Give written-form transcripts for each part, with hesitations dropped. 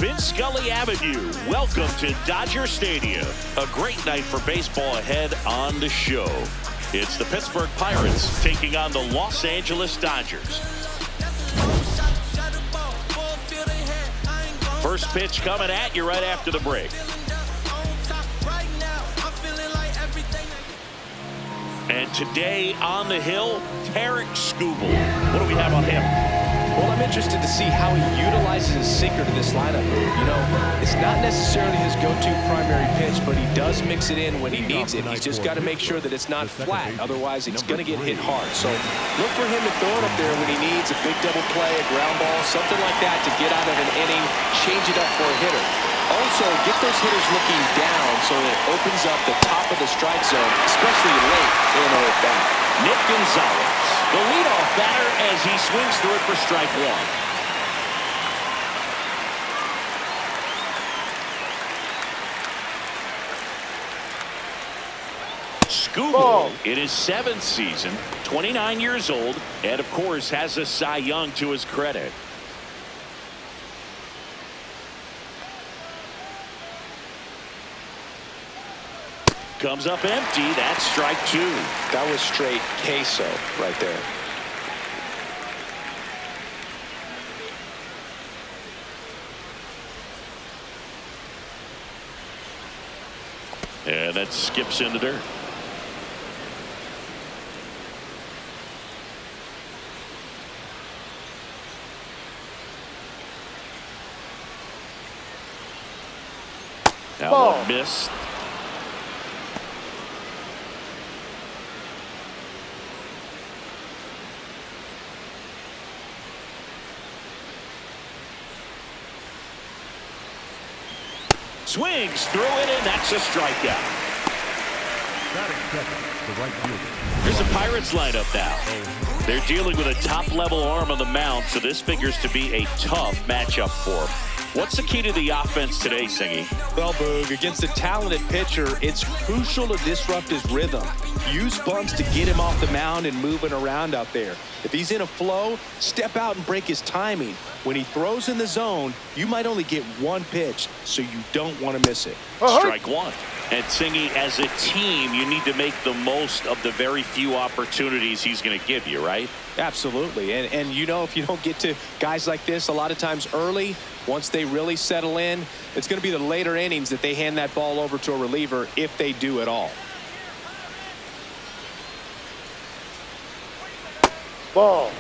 Vince Scully Avenue. Welcome to Dodger Stadium. A great night for baseball ahead on the show. It's the Pittsburgh Pirates taking on the Los Angeles Dodgers. First pitch coming at you right after the break. And today on the hill, Tarek Skubal. What do we have on him? Well, I'm interested to see how he utilizes his sinker to this lineup. You know, it's not necessarily his go-to primary pitch, but he does mix it in when he needs it. He's just got to make sure that it's not flat. Otherwise, it's going to get hit hard. So look for him to throw it up there when he needs a big double play, a ground ball, something like that to get out of an inning, change it up for a hitter. Also, get those hitters looking down so that it opens up the top of the strike zone, especially late in an at-bat. Nick Gonzalez, the leadoff batter, as he swings through it for strike one. Skubal in his 7th season, 29 years old, and of course has a Cy Young to his credit. Comes up empty. That's strike 2. That was straight queso right there. And that skips into dirt. That one missed. Swings through it, and that's a strikeout. Here's the Pirates lineup now. They're dealing with a top-level arm on the mound, so this figures to be a tough matchup for them. What's the key to the offense today, Singy? Well, Boog, against a talented pitcher, it's crucial to disrupt his rhythm. Use bumps to get him off the mound and moving around out there. If he's in a flow, step out and break his timing. When he throws in the zone, you might only get one pitch, so you don't want to miss it. Strike one. And Singy, as a team, you need to make the most of the very few opportunities he's going to give you, right? Absolutely. And you know, if you don't get to guys like this a lot of times early, once they really settle in, it's going to be the later innings that they hand that ball over to a reliever, if they do at all. Ball.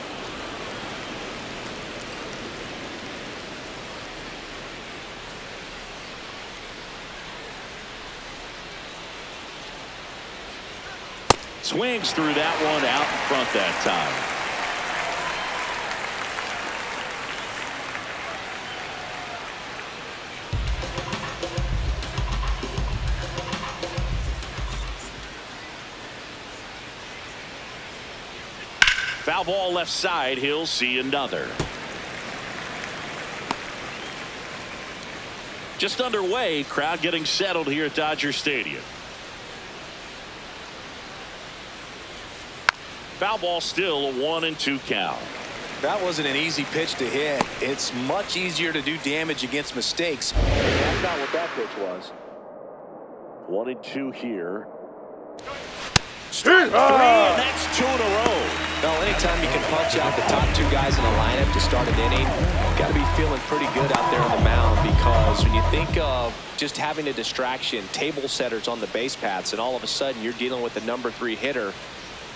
Swings through that one out in front that time. Foul ball left side. He'll see another. Just underway. Crowd getting settled here at Dodger Stadium. Foul ball, still a 1-2 count. That wasn't an easy pitch to hit. It's much easier to do damage against mistakes. That's not what that pitch was. 1-2 here. Strike 3, and that's 2 in a row. Well, anytime you can punch out the top 2 guys in a lineup to start an inning, you've got to be feeling pretty good out there on the mound, because when you think of just having a distraction, table setters on the base paths, and all of a sudden you're dealing with the number 3 hitter,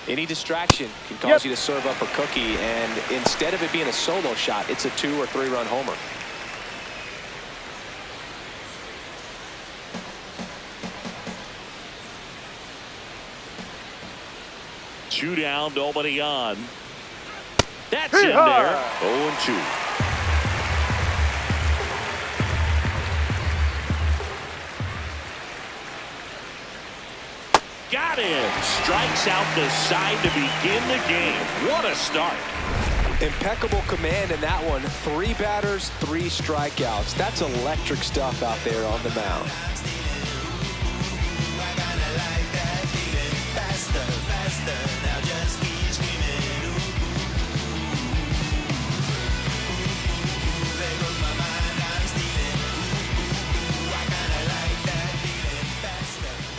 any distraction can cause you to serve up a cookie, and instead of it being a solo shot, it's a 2 or 3 run homer. Two down, nobody on. That's in there. 0-2. Got him. Strikes out the side to begin the game. What a start. Impeccable command in that one. 3 batters, 3 strikeouts. That's electric stuff out there on the mound.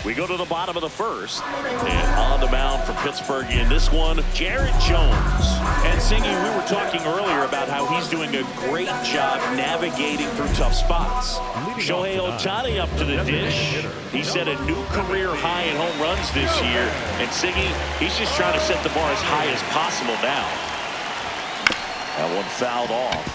We go to the bottom of the first. And on the mound for Pittsburgh in this one, Jared Jones. And Singy, we were talking earlier about how he's doing a great job navigating through tough spots. Shohei Ohtani up to the dish. He set a new career high in home runs this year. And Singy, he's just trying to set the bar as high as possible now. That one fouled off.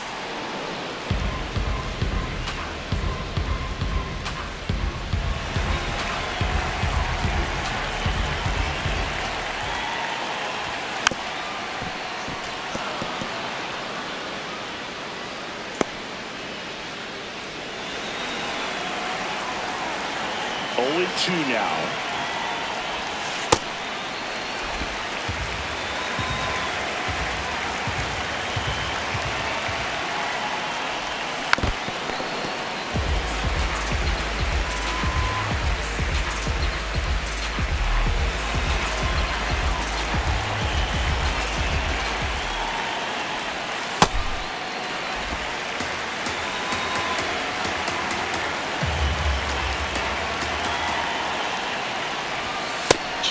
Only 2 now.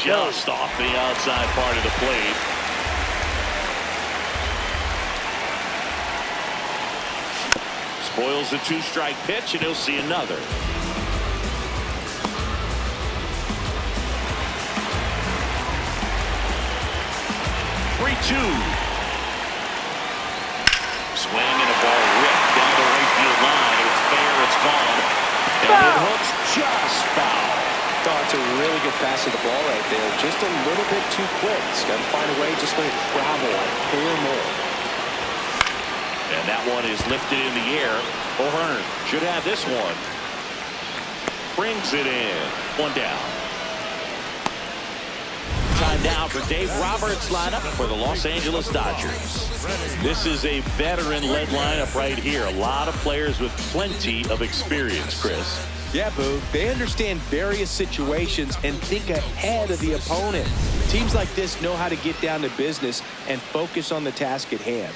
Just off the outside part of the plate. Spoils the 2-strike pitch, and he'll see another. Three-two. Swing and a ball ripped down the right field line. It's fair, it's gone. And it hooks just foul. Oh, it's a really good pass of the ball right there. Just a little bit too quick. He's got to find a way just to travel like clear more. And that one is lifted in the air. O'Hearn should have this one. Brings it in. 1 down. Time now for Dave Roberts' lineup for the Los Angeles Dodgers. This is a veteran-led lineup right here. A lot of players with plenty of experience, Chris. Yeah, Boo. They understand various situations and think ahead of the opponent. Teams like this know how to get down to business and focus on the task at hand.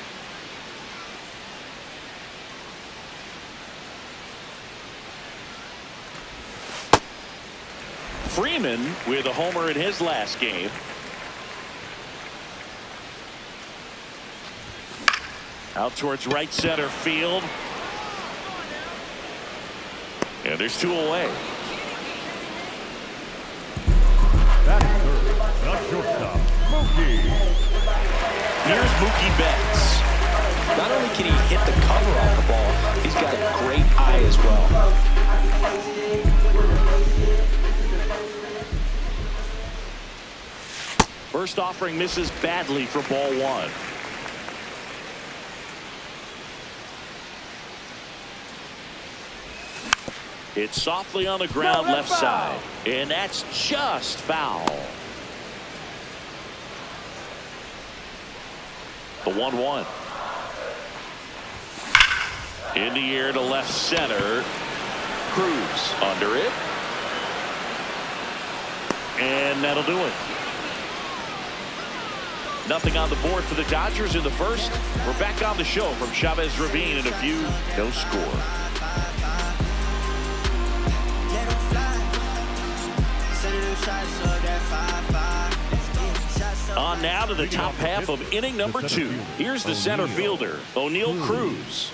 Freeman with a homer in his last game. Out towards right center field. And there's 2 away. That's third. The shortstop, Mookie. Here's Mookie Betts. Not only can he hit the cover off the ball, he's got a great eye as well. First offering misses badly for ball 1. It's softly on the ground left side. And that's just foul. The 1-1. In the air to left center. Cruz under it. And that'll do it. Nothing on the board for the Dodgers in the first. We're back on the show from Chavez Ravine in a few. No score. On now to the top half of inning number 2. Here's the center fielder, O'Neal Cruz.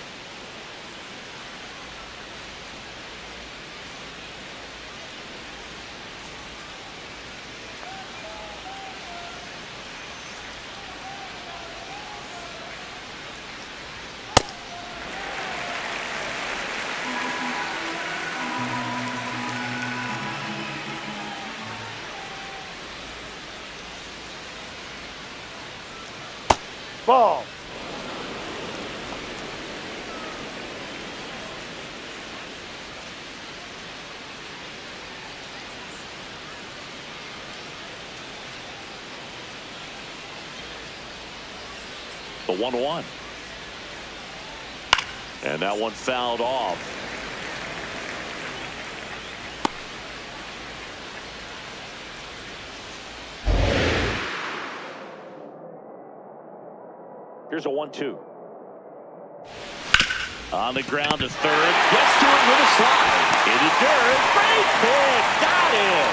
Ball. The 1-1. And that one fouled off. Here's a 1-2. On the ground to third. Gets to it with a slide. Into third. Great pick. Got him.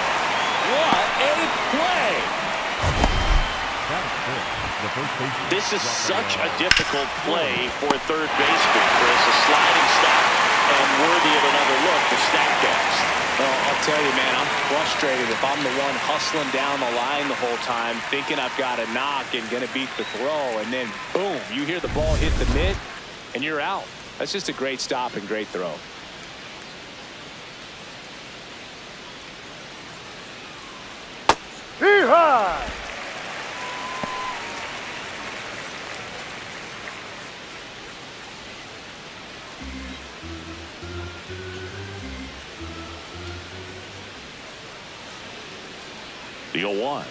This is such a difficult play for a third baseman, Chris. A sliding stop and worthy of another look for Statcast. Well, I'll tell you, man, I'm frustrated if I'm the one hustling down the line the whole time, thinking I've got a knock and going to beat the throw, and then, boom, you hear the ball hit the mitt, and you're out. That's just a great stop and great throw. Hee-haw! The 0-1.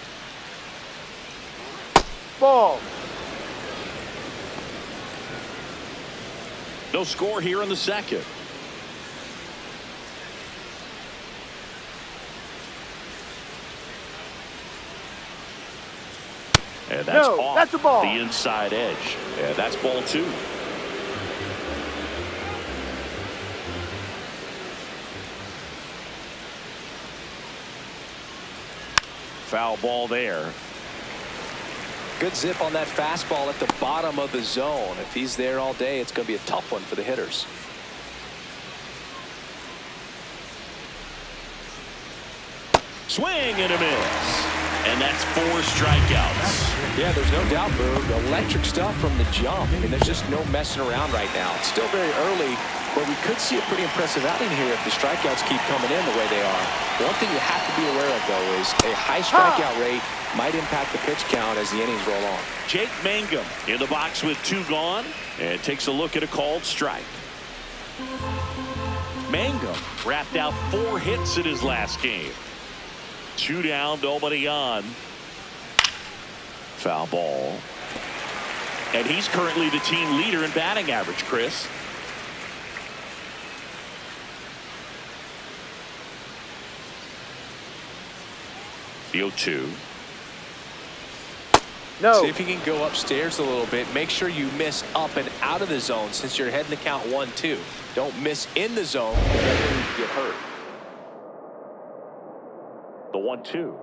Ball. No score here in the second. And that's off that's a ball. the inside edge. Yeah, that's ball 2. Foul ball there. Good zip on that fastball at the bottom of the zone. If he's there all day, it's going to be a tough one for the hitters. Swing and a miss. And that's 4 strikeouts. Yeah, there's no doubt, Boog. Electric stuff from the jump. I mean, there's just no messing around right now. It's still very early, but we could see a pretty impressive outing here if the strikeouts keep coming in the way they are. One thing you have to be aware of, though, is a high strikeout rate might impact the pitch count as the innings roll on. Jake Mangum in the box with 2 gone and takes a look at a called strike. Mangum wrapped out 4 hits in his last game. 2 down, nobody on. Foul ball. And he's currently the team leader in batting average, Chris. The 0-2. No. See if you can go upstairs a little bit. Make sure you miss up and out of the zone since you're heading to count 1-2. Don't miss in the zone because that's when you get hurt. The 1-2.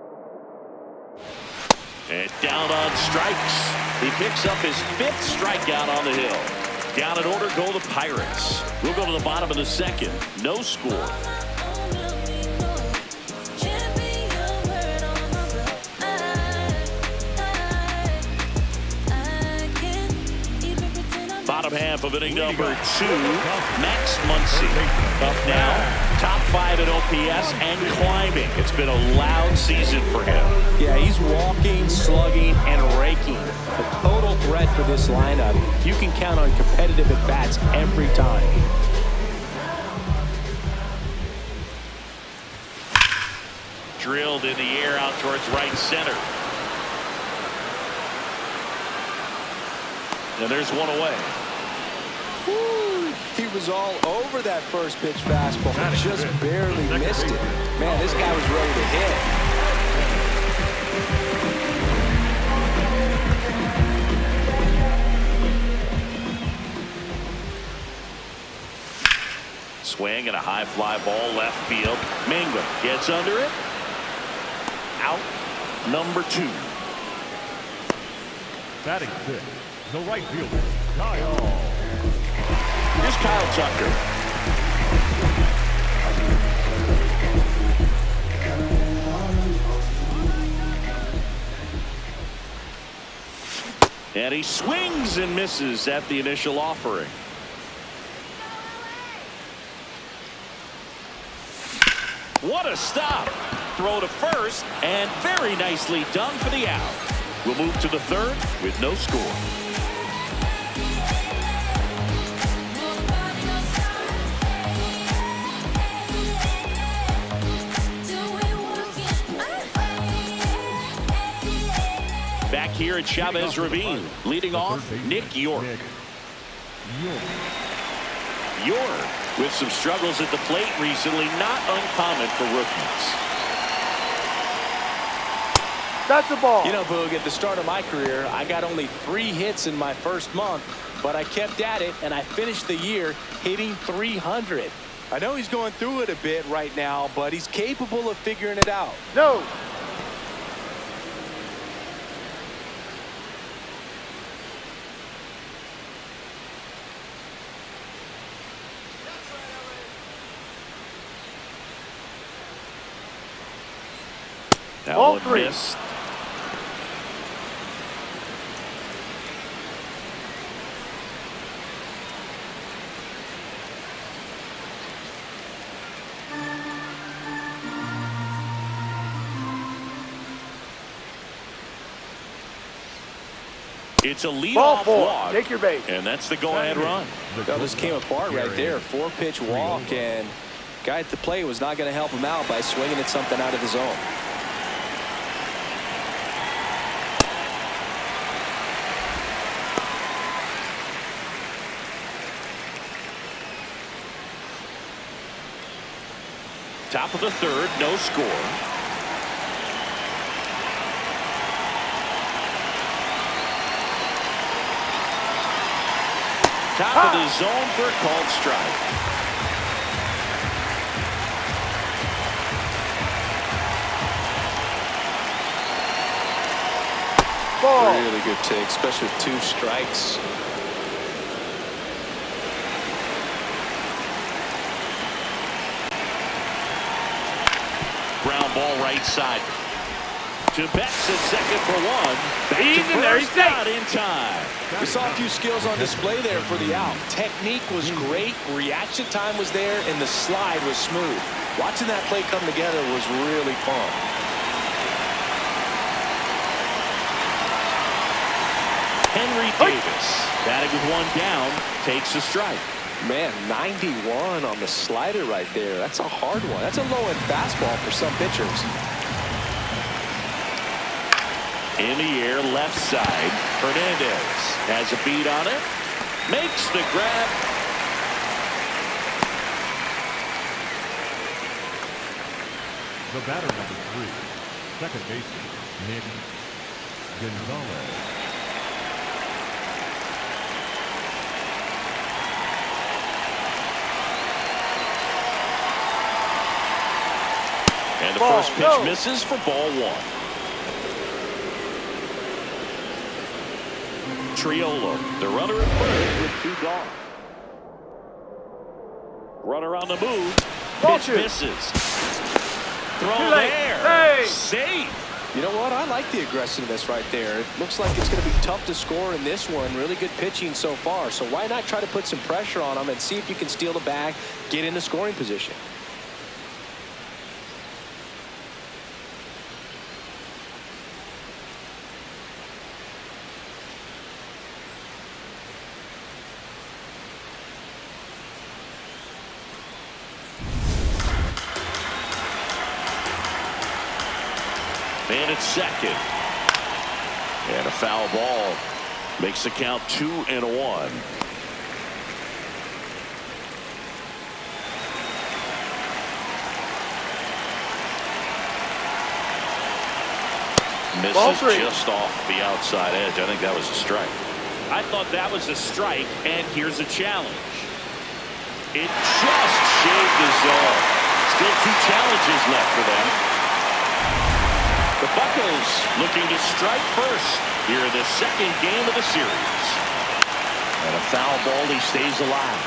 And down on strikes. He picks up his 5th strikeout on the hill. Down in order go the Pirates. We'll go to the bottom of the second. No score. Bottom half of inning number 2. Max Muncy up now. Top 5 at OPS and climbing. It's been a loud season for him. Yeah, he's walking, slugging, and raking. A total threat for this lineup. You can count on competitive at-bats every time. Drilled in the air out towards right center. And there's one away. Woo, he was all over that first pitch fastball. Just barely missed it. Man, this guy was ready to hit. Swing and a high fly ball left field. Mangum gets under it. Out number 2. Batting 6, the right fielder, Kyle. Here's Kyle Tucker. And he swings and misses at the initial offering. What a stop. Throw to first, and very nicely done for the out. We'll move to the 3rd with no score. Back here at Chavez Ravine, leading off Nick York. York with some struggles at the plate recently, not uncommon for rookies. That's a ball. You know, Boog, at the start of my career, I got only 3 hits in my first month, but I kept at it, and I finished the year hitting 300. I know he's going through it a bit right now, but he's capable of figuring it out. No. That Ball one 3. missed. It's a Ball leadoff 4. walk, Take your base. and that's the go-ahead run. Well, this came apart right there. 4-pitch walk, and guy at the plate was not going to help him out by swinging at something out of the zone. Top of the third, no score. Top of the zone for a called strike. Ball. Really good take, especially with 2 strikes. Ground ball right side. To Betts at second for 1. Back He's to in there. first, He's safe. not in time. We saw a few skills on display there for the out. Technique was great, reaction time was there, and the slide was smooth. Watching that play come together was really fun. Henry Davis, batting with 1 down, takes a strike. Man, 91 on the slider right there. That's a hard one. That's a low-end fastball for some pitchers. In the air, left side. Hernandez has a beat on it. Makes the grab. The batter number 3, second baseman, Nick Gonzalez. And the Ball, first pitch no. misses for ball 1. Triolo, the runner at first with 2 gone. Runner on the move. Ball Pitch 2. misses. Throw Too late. there. Hey. Safe. You know what? I like the aggressiveness right there. It looks like it's going to be tough to score in this one. Really good pitching so far. So why not try to put some pressure on them and see if you can steal the bag, get into scoring position. Man at second. And a foul ball. Makes the count 2-1. Ball Misses 3. just off the outside edge. I think that was a strike. I thought that was a strike, and here's a challenge. It just shaved the zone. Still 2 challenges left for them. The Buccos looking to strike first here in the second game of the series. And a foul ball, he stays alive.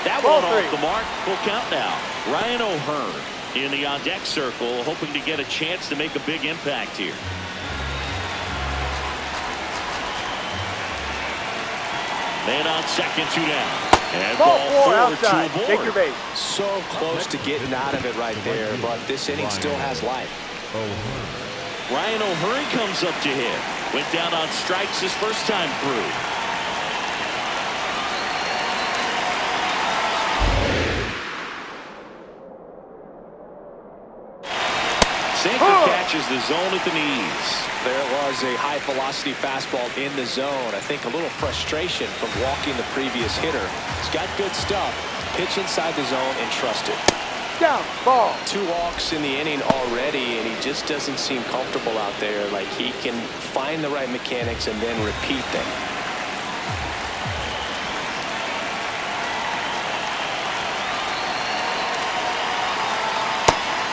That Ball one 3. off the mark. Full count now. Ryan O'Hearn in the on-deck circle, hoping to get a chance to make a big impact here. Man on second, 2 down. And Ball ball 4 4 outside. to aboard. Take your base. So close to getting out of it right there, but this inning still has life. Ryan O'Hearn comes up to hit. Went down on strikes his first time through. Sanker catches the zone at the knees. There was a high-velocity fastball in the zone. I think a little frustration from walking the previous hitter. He's got good stuff. Pitch inside the zone and trust it. Down. Ball. 2 walks in the inning already, and he just doesn't seem comfortable out there. Like he can find the right mechanics and then repeat them.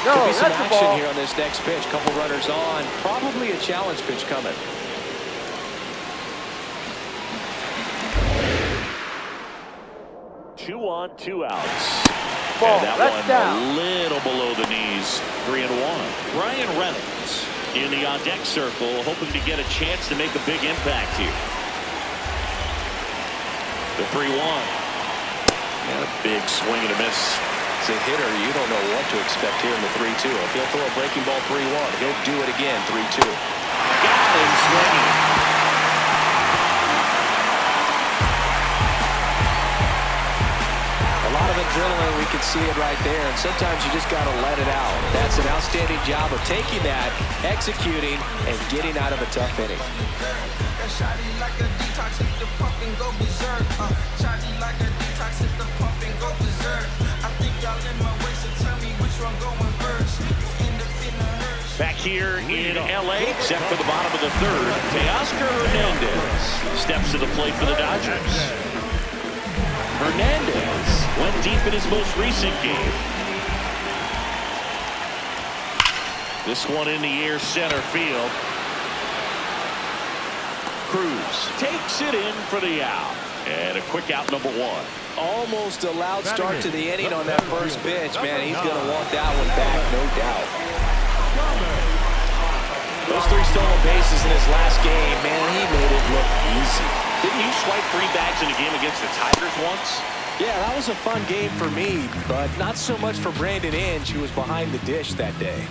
No, Could be some that's a action ball. here on this next pitch. Couple runners on. Probably a challenge pitch coming. on, 2 outs. Ball, And that that's one down. a little below the knees, 3-1. Ryan Reynolds in the on-deck circle, hoping to get a chance to make a big impact here. The 3-1. And a big swing and a miss. As a hitter, you don't know what to expect here in the 3-2. If he'll throw a breaking ball 3-1, he'll do it again 3-2. Got him swinging. A lot of adrenaline, we can see it right there, and sometimes you just got to let it out. That's an outstanding job of taking that, executing, and getting out of a tough inning. Back here in L.A., set for the bottom of the third, Teoscar Hernandez steps to the plate for the Dodgers. Hernandez went deep in his most recent game. This one in the air, center field. Cruz takes it in for the out. And a quick out, number 1. Almost a loud start to the inning on that first pitch. Man, he's going to want that one back, no doubt. Those 3 stolen bases in his last game, man, he made it look easy. Didn't you swipe 3 bags in a game against the Tigers once? Yeah, that was a fun game for me, but not so much for Brandon Inge, who was behind the dish that day.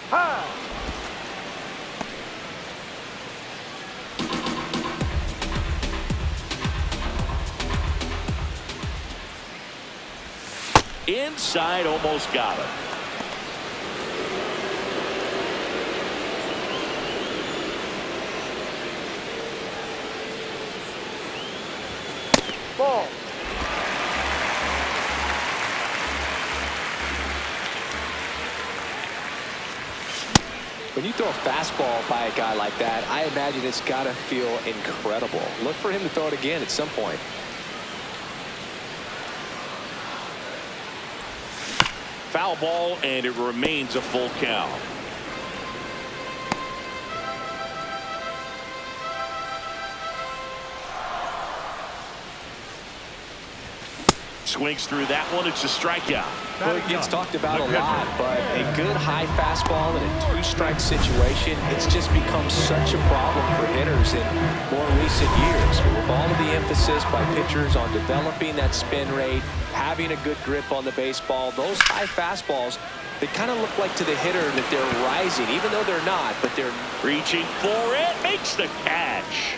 High. Inside, almost got him. Ball. When you throw a fastball by a guy like that, I imagine it's got to feel incredible. Look for him to throw it again at some point. Foul ball, and it remains a full count. Swings through that one. It's a strikeout. Well, it gets talked about a lot, but a good high fastball in a 2-strike situation, it's just become such a problem for hitters in more recent years. With all of the emphasis by pitchers on developing that spin rate, having a good grip on the baseball, those high fastballs, they kind of look like to the hitter that they're rising, even though they're not, but they're reaching for it. Makes the catch.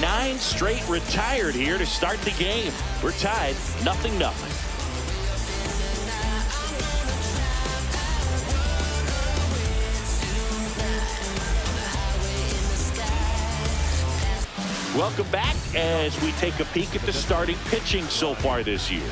9 straight retired here to start the game. We're tied, 0-0. Welcome back as we take a peek at the starting pitching so far this year.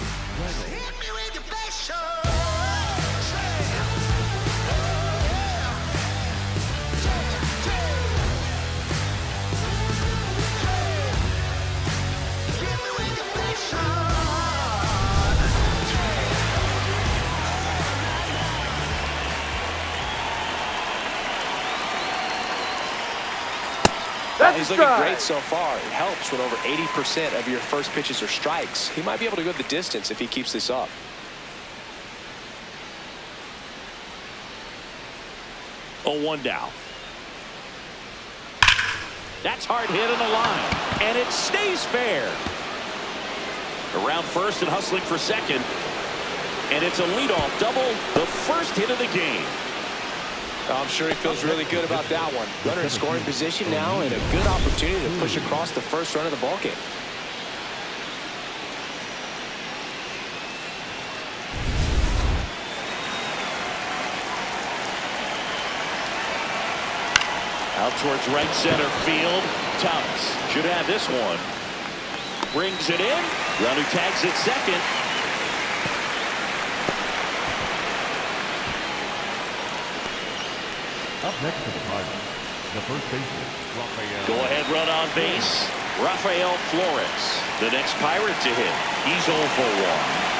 He's looking great so far. It helps when over 80% of your first pitches are strikes. He might be able to go the distance if he keeps this up. Oh, 1 down. That's hard hit on the line, and it stays fair. Around first and hustling for second, and it's a leadoff double, the first hit of the game. I'm sure he feels really good about that one. Runner in scoring position now, and a good opportunity to push across the first run of the ballgame. Out towards right center field. Thomas should have this one. Brings it in. Runner tags it second. Up next to the Tigers, the first baseman, Rafael. Go ahead run on base. Rafael Flores, the next Pirate to hit. He's 0 for 1.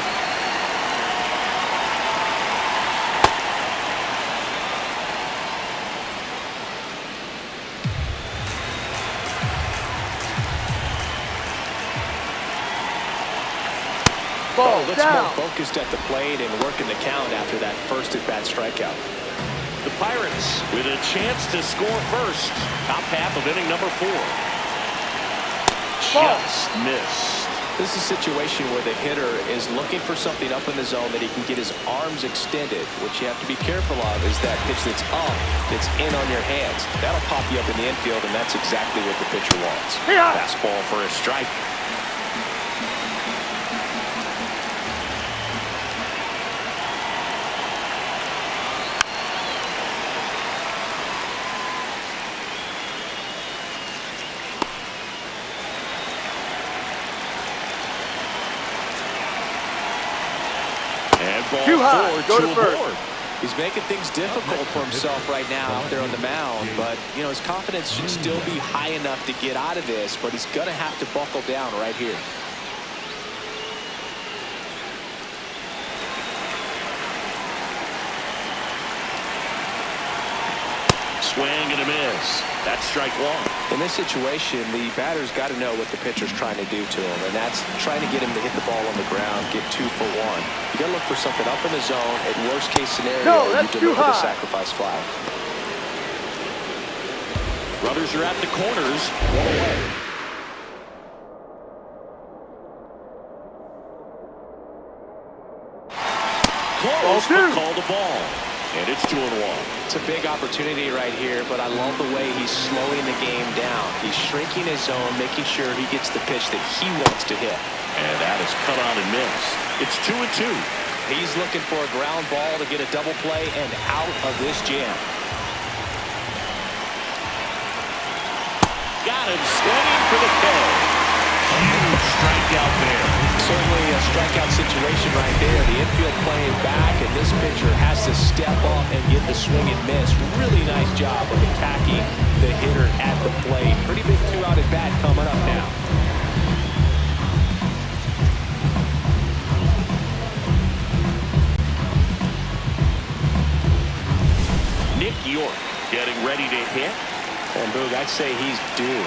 Oh, looks down. more focused at the plate and working the count after that first at-bat strikeout. The Pirates with a chance to score first. Top half of inning number 4. Just missed. This is a situation where the hitter is looking for something up in the zone that he can get his arms extended. What you have to be careful of is that pitch that's up, that's in on your hands. That'll pop you up in the infield, and that's exactly what the pitcher wants. Fastball for a strike. Ball Too high. 4, Go to to a first. board. He's making things difficult for himself right now out there on the mound, but you know his confidence should still be high enough to get out of this, but he's going to have to buckle down right here. Swing and a miss. That's strike 1. In this situation, the batter's got to know what the pitcher's trying to do to him, and that's trying to get him to hit the ball on the ground, get 2 for 1. You got to look for something up in the zone. At worst case scenario, No, that's you deliver too the high. sacrifice fly. Runners are at the corners. 1 away. Close, but called the ball. And it's 2-1. It's a big opportunity right here, but I love the way he's slowing the game down. He's shrinking his zone, making sure he gets the pitch that he wants to hit. And that is cut on and missed. It's 2-2. He's looking for a ground ball to get a double play and out of this jam. Got him swinging for the kill. Huge strikeout there. Certainly a strikeout situation right there. The infield playing back, and this pitcher has to step up and get the swing and miss. Really nice job of attacking the hitter at the plate. Pretty big 2-out at bat coming up now. Nick York getting ready to hit. And Boog, I'd say he's due.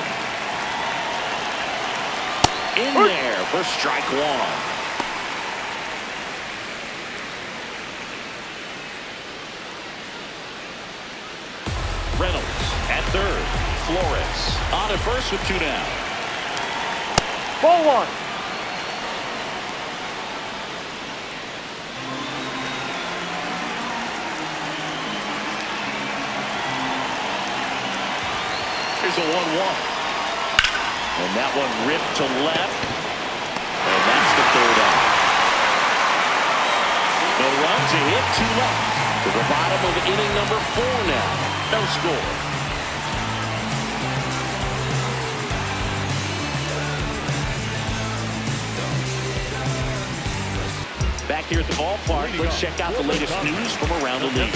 In there for strike 1. Reynolds at third. Flores on at first with 2 down. Ball 1. Here's a 1-1. And that one ripped to left. And that's the 3rd out. No runs, a hit, 2 left. To the bottom of inning number 4 now. No score. Back here at the ballpark, let's check out the latest news from around the league.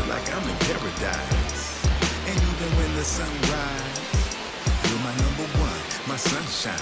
Like I'm in paradise, and even when the sun rises, you're my number 1, my sunshine.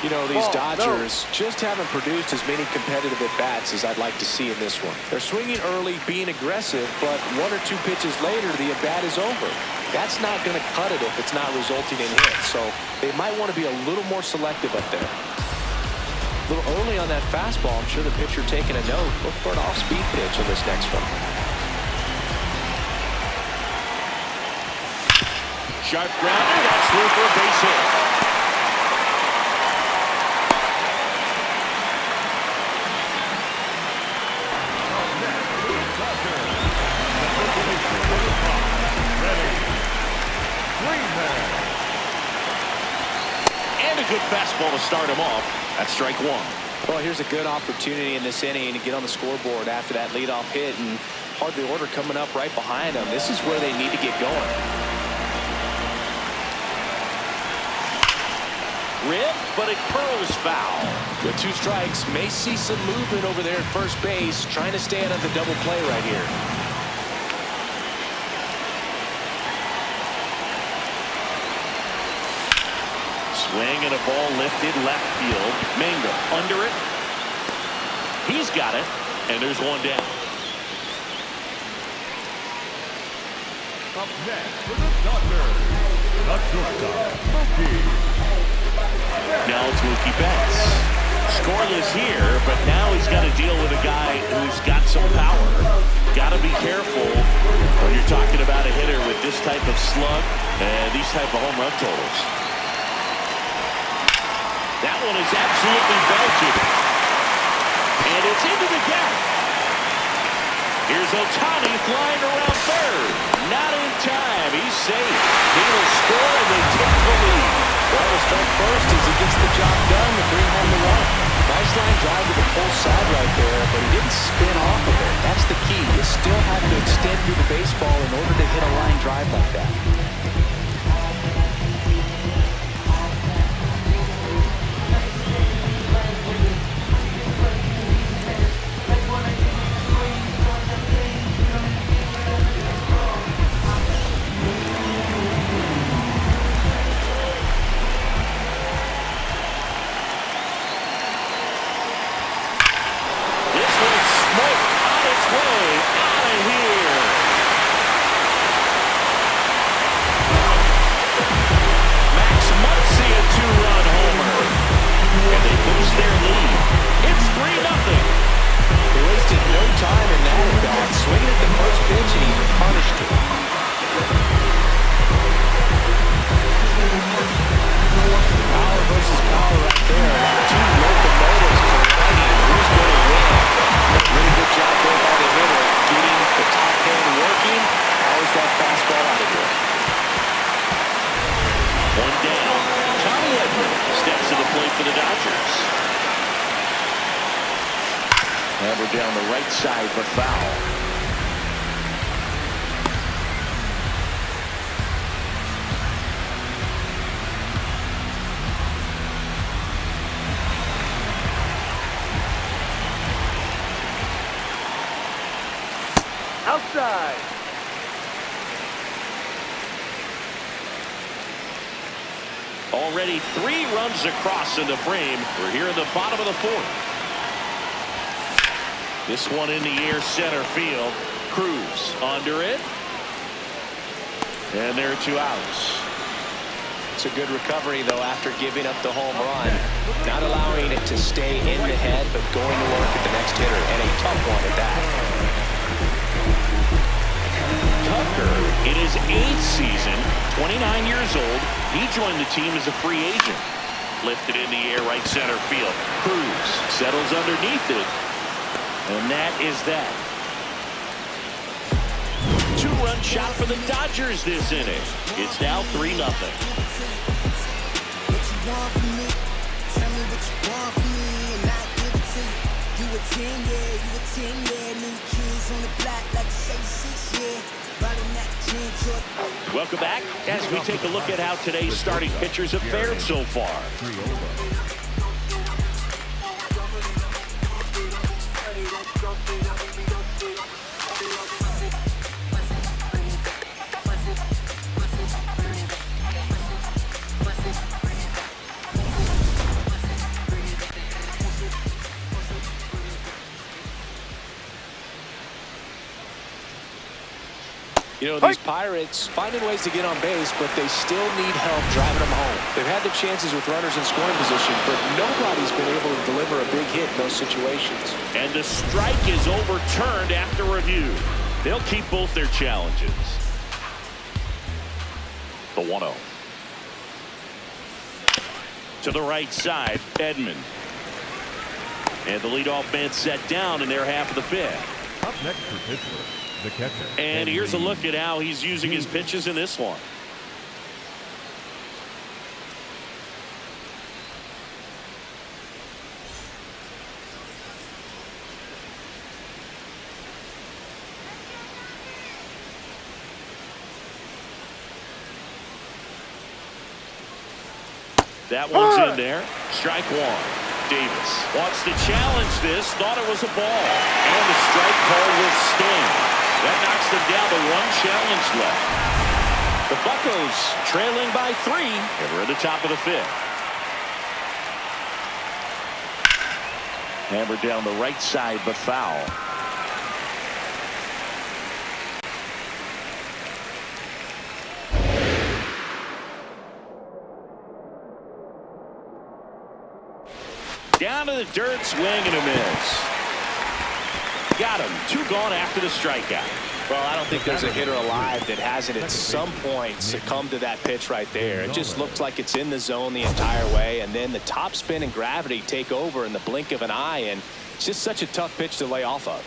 You know, these Dodgers just haven't produced as many competitive at-bats as I'd like to see in this one. They're swinging early, being aggressive, but 1 or 2 pitches later, the at-bat is over. That's not going to cut it if it's not resulting in hits, so they might want to be a little more selective up there. A little early on that fastball. I'm sure the pitcher taking a note. Look for an off-speed pitch on this next one. Sharp grounder, that's through for a base hit. And a good fastball to start him off. That's strike 1. Well, here's a good opportunity in this inning to get on the scoreboard after that leadoff hit, and hardly order coming up right behind them. This is where they need to get going. Ripped, but it curls foul. With 2 strikes, may see some movement over there at first base, trying to stay out of the double play right here. Swing and a ball lifted left field. Mangum under it. He's got it, and there's one down. Up next for the Dodgers, the shortstop, Mookie. Now it's Mookie Betts. Scoreless here, but now he's got to deal with a guy who's got some power. Got to be careful when you're talking about a hitter with this type of slug and these type of home run totals. That one is absolutely belted. And it's into the gap. Here's Ohtani flying around third. Not in time. He's safe. He will score and they take the lead. Well, the start first as he gets the job done to bring home the run. Nice line drive to the full side right there, but he didn't spin off of it. That's the key. You still have to extend through the baseball in order to hit a line drive like that. for the Dodgers. And we're down the right side, but foul. Outside. Already 3 runs across in the frame. We're here in the bottom of the 4th. This one in the air, center field. Cruz under it. And there are 2 outs. It's a good recovery, though, after giving up the home run. Not allowing it to stay in the head, but going to work at the next hitter. And a tough one at that. Tucker, in his 8th season, 29 years old, he joined the team as a free agent. Lifted in the air, right center field. Cruz settles underneath it. And that is that. 2-run shot for the Dodgers this inning. It's now 3-0. Welcome back as we take a look at how today's starting pitchers have fared so far. You know, these Pirates finding ways to get on base, but they still need help driving them home. They've had the chances with runners in scoring position, but nobody's been able to deliver a big hit in those situations. And the strike is overturned after review. They'll keep both their challenges. The 1-0. To the right side, Edman. And the leadoff man set down in their half of the 5th. Up next for Pittsburgh, the catcher. And here's a look at how he's using his pitches in this one. That one's in there. Strike 1. Davis wants to challenge this. Thought it was a ball. And the strike call will stand. That knocks them down to 1 challenge left. The Buccos trailing by 3. And we're at the top of the 5th. Hammered down the right side, but foul. Down to the dirt, swing and a miss. Got him. 2 gone after the strikeout. Well, I don't think there's a hitter alive that hasn't at some point succumbed to that pitch right there. It just looks like it's in the zone the entire way, and then the top spin and gravity take over in the blink of an eye, and it's just such a tough pitch to lay off of.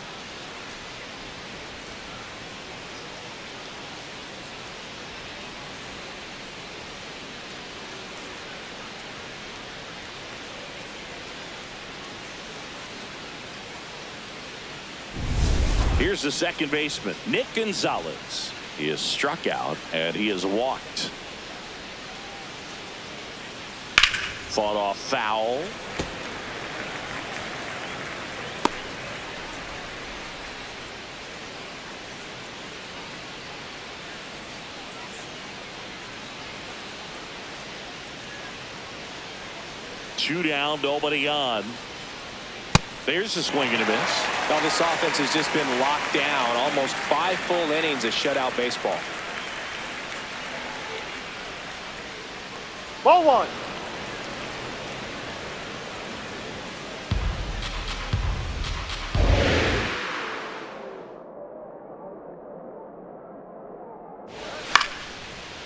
Here's the second baseman, Nick Gonzalez. He is struck out and he is walked. Fought off foul. Two down, nobody on. There's a swing and a miss. Well, this offense has just been locked down. Almost 5 full innings of shutout baseball. Ball 1.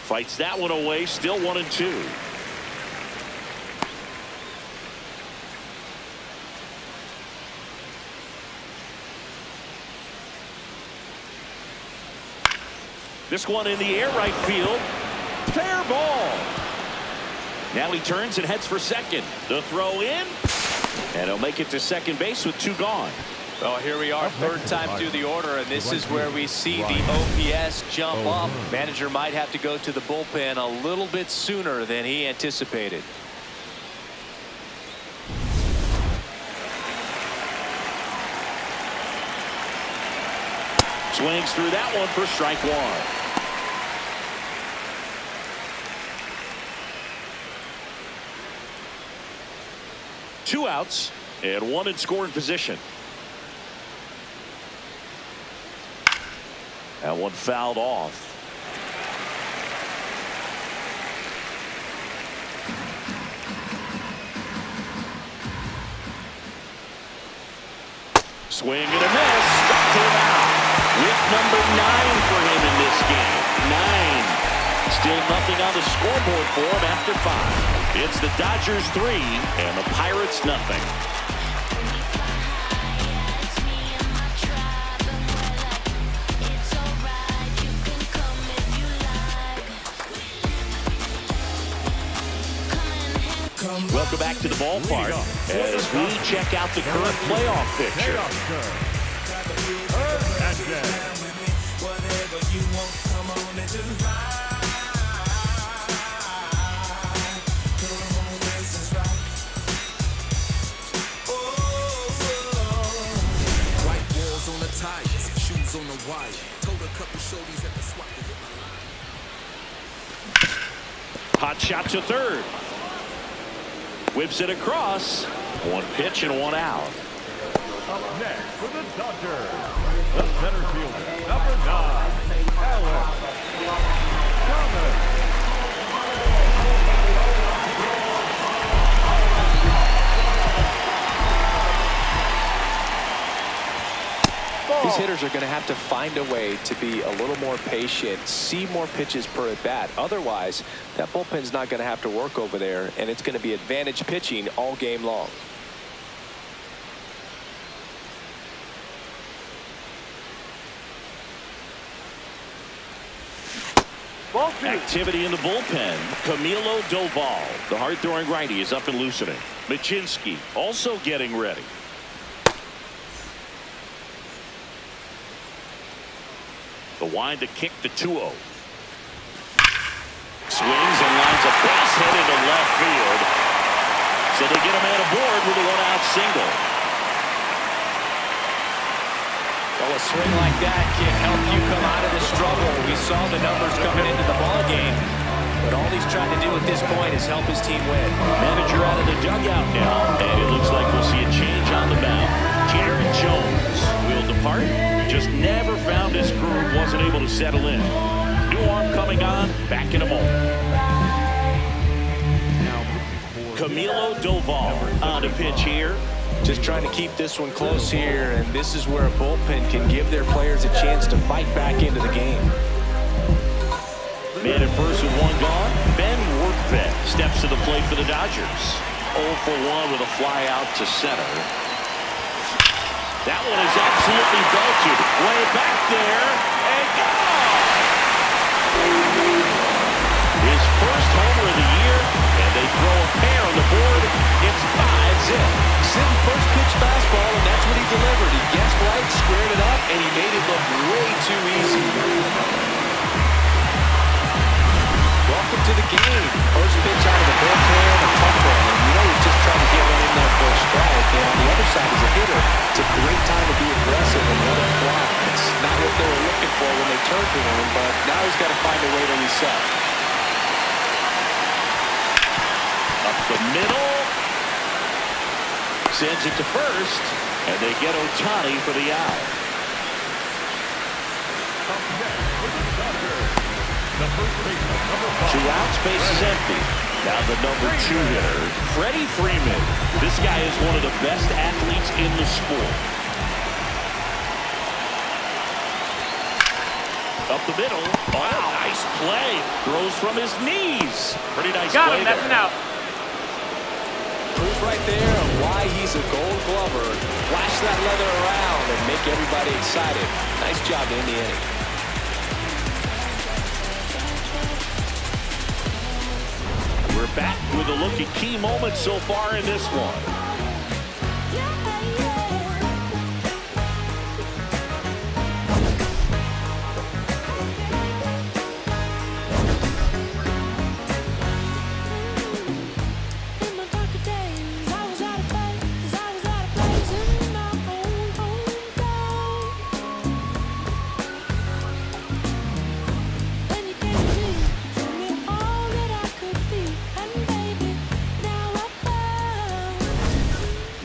Fights that one away, still 1-2. This one in the air, right field. Fair ball. Now he turns and heads for second. The throw in. And he'll make it to second base with 2 gone. Well, here we are, third time through the order, and this is where we see the OPS jump up. Manager might have to go to the bullpen a little bit sooner than he anticipated. Swings through that one for strike 1. Two outs and 1 in scoring position. That one fouled off. Swing and a miss. Struck him out. With number 9 for him in this game. 9. Still nothing on the scoreboard for him after 5. It's the Dodgers 3 and the Pirates nothing. Welcome back to the ballpark as we check out the current playoff picture. Shoes on the wire. Told a couple shorties at the swap. Hot shot to third. Whips it across. 1 pitch and 1 out. Up next for the Dodgers, the center fielder, number 9, Alex Thomas. These hitters are going to have to find a way to be a little more patient, see more pitches per at bat. Otherwise, that bullpen's not going to have to work over there, and it's going to be advantage pitching all game long. Ball 2. Activity in the bullpen. Camilo Doval, the hard-throwing righty, is up and loosening. Machinsky also getting ready. The wind to kick the 2-0. Swings and lines a base hit into left field. So they get a man aboard with a 1-out single. Well, a swing like that can help you come out of the struggle. We saw the numbers coming into the ball game, but all he's trying to do at this point is help his team win. Manager out of the dugout now, and it looks like we'll see a change on the mound. Jared Jones will depart. Just never found his groove, wasn't able to settle in. New arm coming on, back in a moment. Camilo Doval on to pitch here. Just trying to keep this one close here, and this is where a bullpen can give their players a chance to fight back into the game. Man at first with one gone. Ben Workvet steps to the plate for the Dodgers. 0 for 1 with a fly out to center. That one is absolutely belted. Way back there and gone. His first homer of the year, and they throw a pair on the board. It's 5-zip. Sitting first pitch fastball, and that's what he delivered. He guessed right, squared it up, and he made it look way too easy. Welcome to the game. First pitch out of the bullpen, a tough one. And you know he's just trying to get one in there for a strike. And on the other side, as a hitter, it's a great time to be aggressive and let it fly. It's not what they were looking for when they turned to him, but now he's got to find a way to reset. Up the middle. Sends it to first, and they get Ohtani for the out. Two outs, base is empty. Now the number 2 hitter, Freddie Freeman. This guy is one of the best athletes in the sport. Up the middle. Wow, nice play. Throws from his knees. Pretty nice play there. Got him, that's an out. Proof right there of why he's a Gold Glover. Flash that leather around and make everybody excited. Nice job to end the inning. We're back with a look at key moments so far in this one.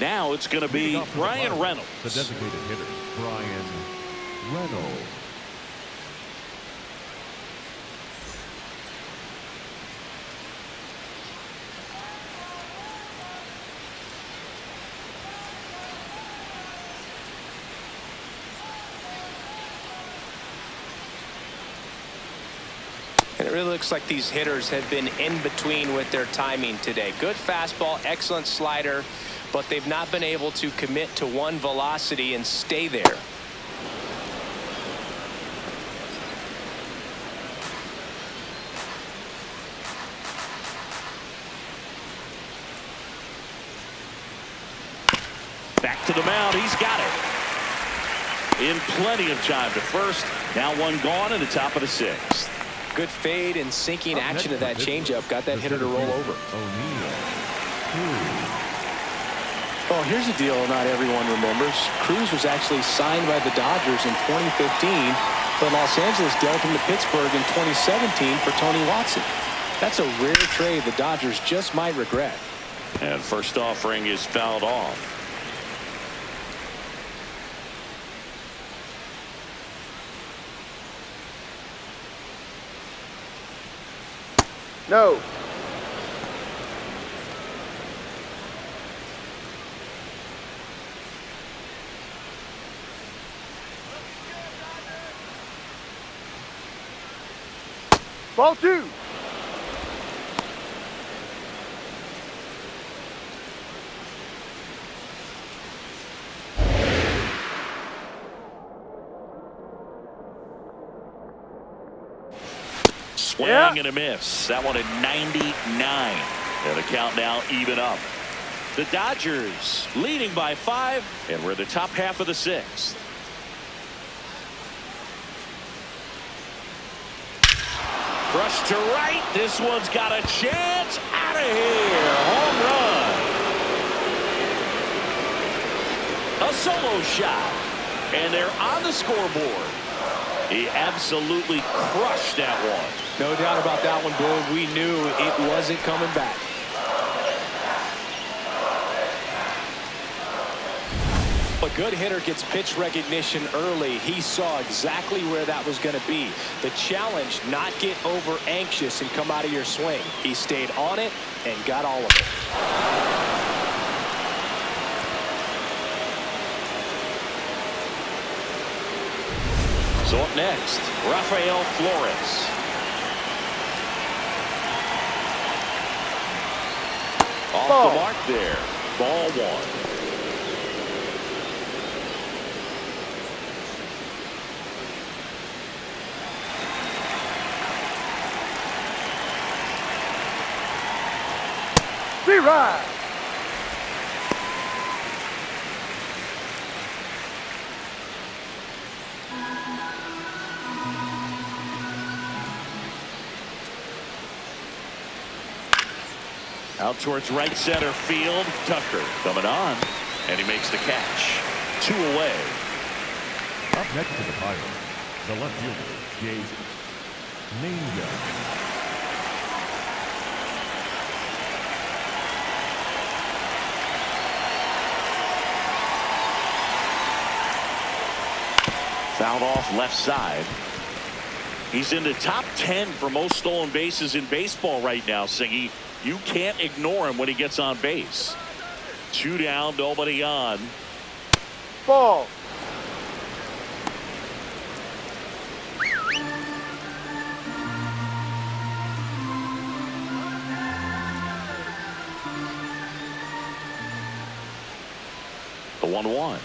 Now it's going to be Brian Reynolds. The designated hitter, Brian Reynolds. And it really looks like these hitters have been in between with their timing today. Good fastball, excellent slider, but they've not been able to commit to one velocity and stay there. Back to the mound. He's got it. In plenty of time to first. Now one gone in the top of the 6th. Good fade and sinking action of that changeup. Got that hitter to roll over. Well, here's a deal not everyone remembers. Cruz was actually signed by the Dodgers in 2015, but Los Angeles dealt him to Pittsburgh in 2017 for Tony Watson. That's a rare trade the Dodgers just might regret. And first offering is fouled off. No. Ball 2. Swing and a miss. That one at 99. And the count now even up. The Dodgers leading by 5, and we're in the top half of the 6th. Brush to right. This one's got a chance. Out of here. Home run. A solo shot. And they're on the scoreboard. He absolutely crushed that one. No doubt about that one, Boone. We knew it wasn't coming back. a good hitter gets pitch recognition early, he saw exactly where that was going to be. The challenge, not get over anxious and come out of your swing. He stayed on it and got all of it. So up next, Rafael Flores. Off Ball. the mark there. Ball one. B-Ride. Out towards right center field. Tucker coming on. And he makes the catch. 2 away. Up next to the Pirates, the left fielder, Jake Ninja. Fouled off left side. He's in the top 10 for most stolen bases in baseball right now, Singy. You can't ignore him when he gets on base. 2 down, nobody on. Ball. The 1-1.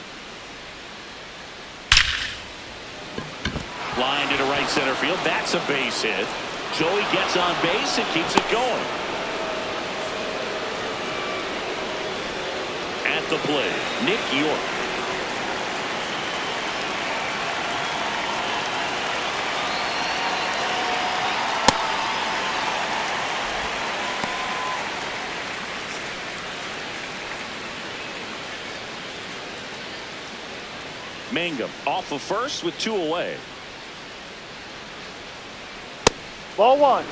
Line into right center field. That's a base hit. Joey gets on base and keeps it going. At the plate, Nick York. Mangum off of first with 2 away. Ball one.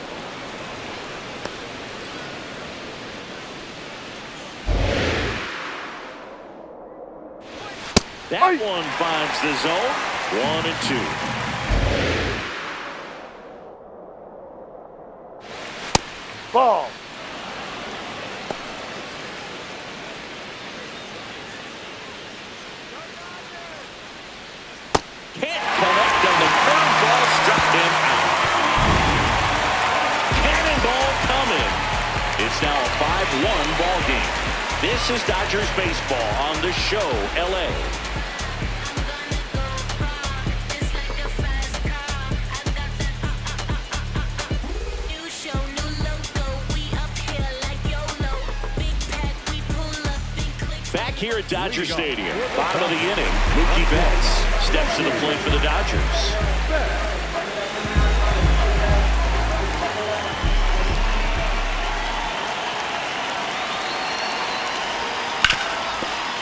That one finds the zone. 1-2. Ball. Can't connect on the curveball. Struck him out. Cannonball coming. It's now a 5-1 ball game. This is Dodgers baseball on the show, LA. Back here at Dodger Stadium, bottom of the inning, Mookie Betts steps to the plate for the Dodgers.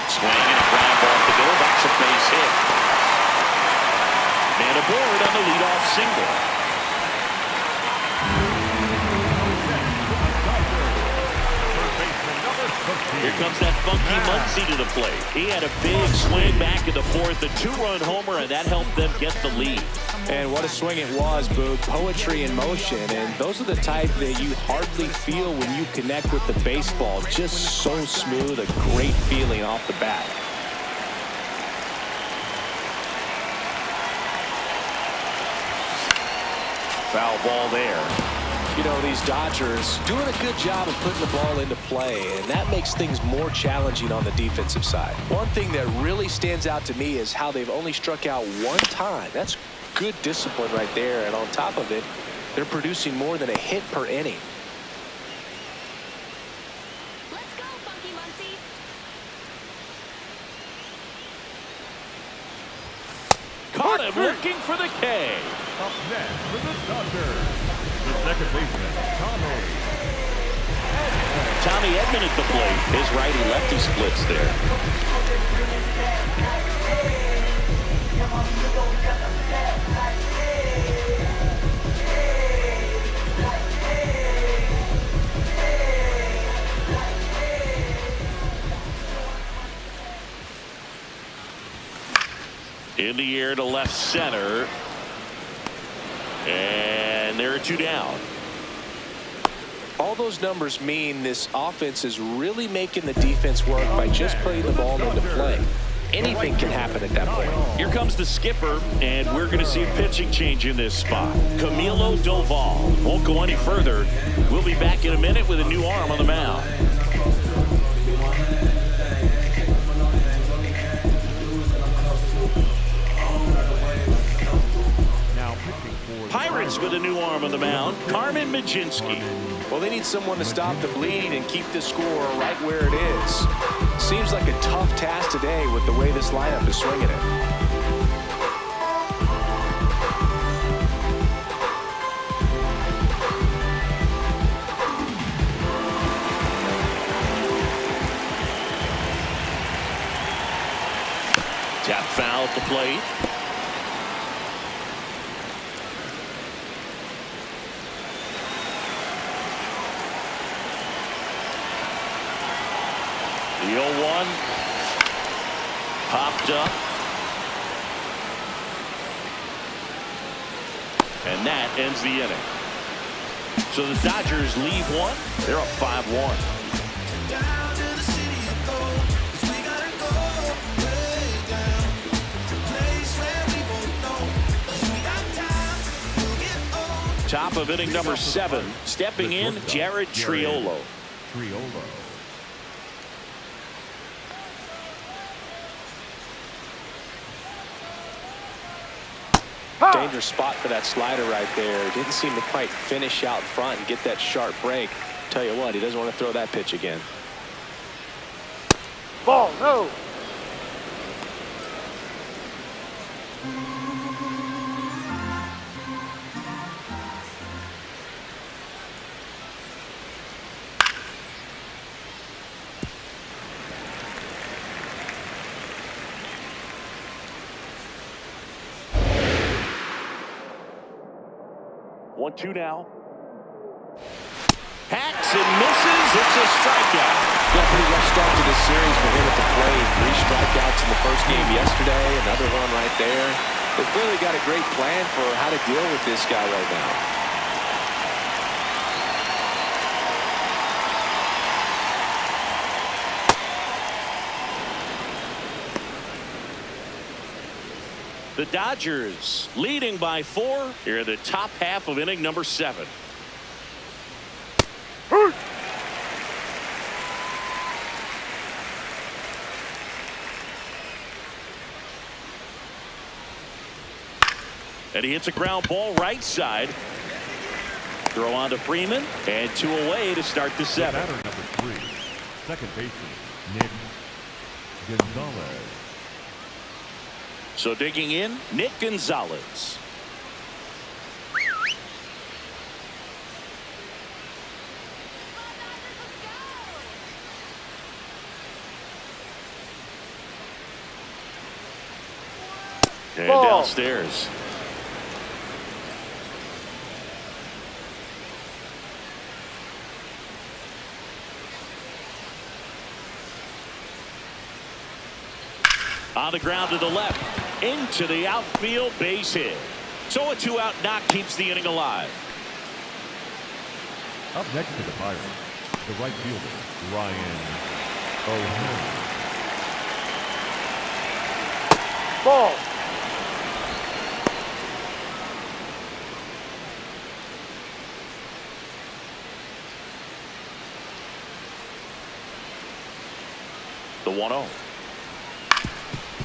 Swing and a ground ball to go. That's a base hit. Man aboard on the leadoff single. Here comes that funky Muncy to the plate. He had a big swing back in the fourth, a 2-run homer, and that helped them get the lead. And what a swing it was, Boog. Poetry in motion. And those are the type that you hardly feel when you connect with the baseball. Just so smooth, a great feeling off the bat. Foul ball there. You know, these Dodgers doing a good job of putting the ball into play, and that makes things more challenging on the defensive side. One thing that really stands out to me is how they've only struck out 1 time. That's good discipline right there, and on top of it, they're producing more than a hit per inning. Let's go, Funky Muncy. Caught him looking for the K. Up next for the Dodgers, the second baseman, Tommy Edman at the plate. His righty-lefty splits there. In the air to left center. And there are 2 down. All those numbers mean this offense is really making the defense work by just putting the ball into play. Anything can happen at that point. Here comes the skipper, and we're going to see a pitching change in this spot. Camilo Doval won't go any further. We'll be back in a minute with a new arm on the mound. Pirates with a new arm on the mound, Carmen Majinski. Well, they need someone to stop the bleeding and keep the score right where it is. Seems like a tough task today with the way this lineup is swinging it. Tap foul at the plate. The 0-1 popped up. And that ends the inning. So the Dodgers leave one. They're up 5-1. Top of inning number 7. Stepping in, Jared Triolo. Dangerous spot for that slider right there. Didn't seem to quite finish out front and get that sharp break. Tell you what, he doesn't want to throw that pitch again. Ball, no. One-two now. Hacks and misses. It's a strikeout. Yeah, pretty rough start to this series for him at the plate. 3 strikeouts in the first game yesterday. Another one right there. They've clearly got a great plan for how to deal with this guy right now. The Dodgers leading by 4 here in the top half of inning number 7. And he hits a ground ball right side. Throw on to Freeman, and 2 away to start the 7th. Batter number 3, second baseman Nick Gonzalez. So digging in, Nick Gonzalez. And Ball. downstairs. On the ground to the left. Into the outfield, base hit. So a 2-out knock keeps the inning alive. Up next to the Pirates, the right fielder, Ryan O'Hearn. Ball. The 1-0.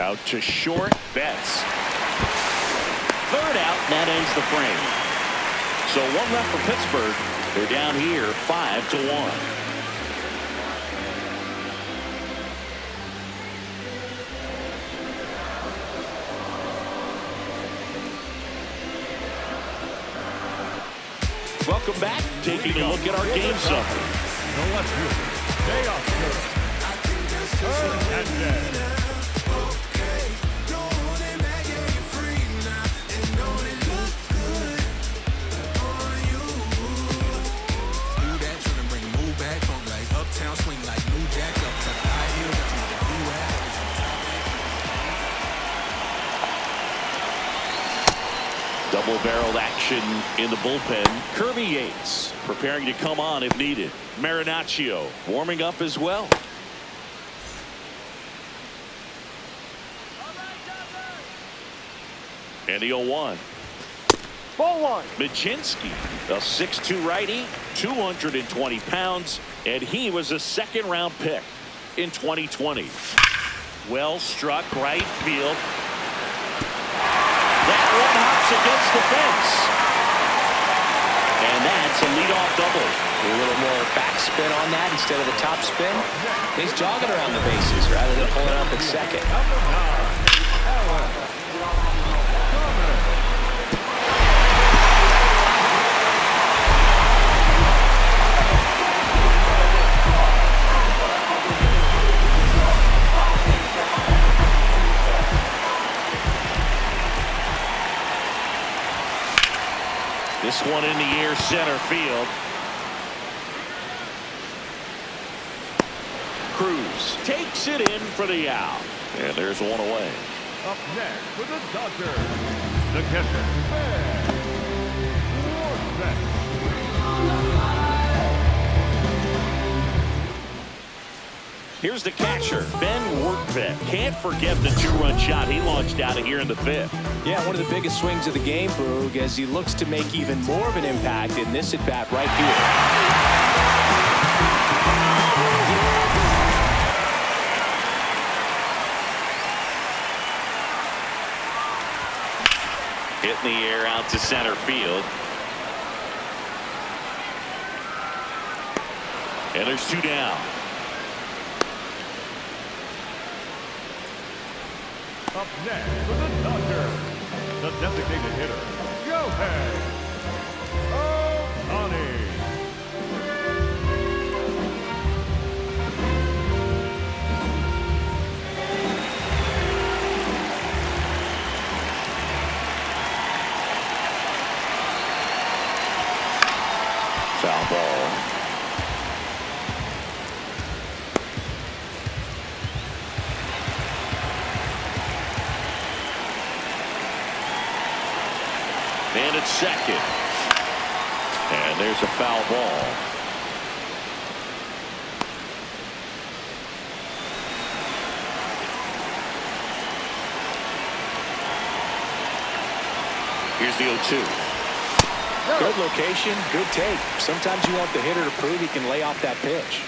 Out to short, Betts. Third out, and that ends the frame. So 1 left for Pittsburgh. They're down here 5-1. Welcome back. Taking a look at our game summary. The left fielder, stay off good. And dead. Double-barreled action in the bullpen. Kirby Yates preparing to come on if needed. Marinaccio warming up as well. And the 0-1. Ball one. Michinski, a 6'2 righty, 220 pounds, and he was a second-round pick in 2020. Well struck right field. That one hops against the fence. And that's a leadoff double. A little more backspin on that instead of the top spin. He's jogging around the bases rather than pulling up at second. This one in the air, center field. Cruz takes it in for the out. And there's one away. Up next for the Dodgers, the catcher, Ben Warbeck. Here's the catcher, Ben Warbeck. Can't forget the two-run shot he launched out of here in the fifth. Yeah, one of the biggest swings of the game, Boog, as he looks to make even more of an impact in this at-bat right here. Hit in the air out to center field. And there's two down. Up next for the Dodgers, the designated hitter, Yohei Ohtani. Foul ball. And it's second. And there's a foul ball. Here's the 0-2. Good location, good take. Sometimes you want the hitter to prove he can lay off that pitch.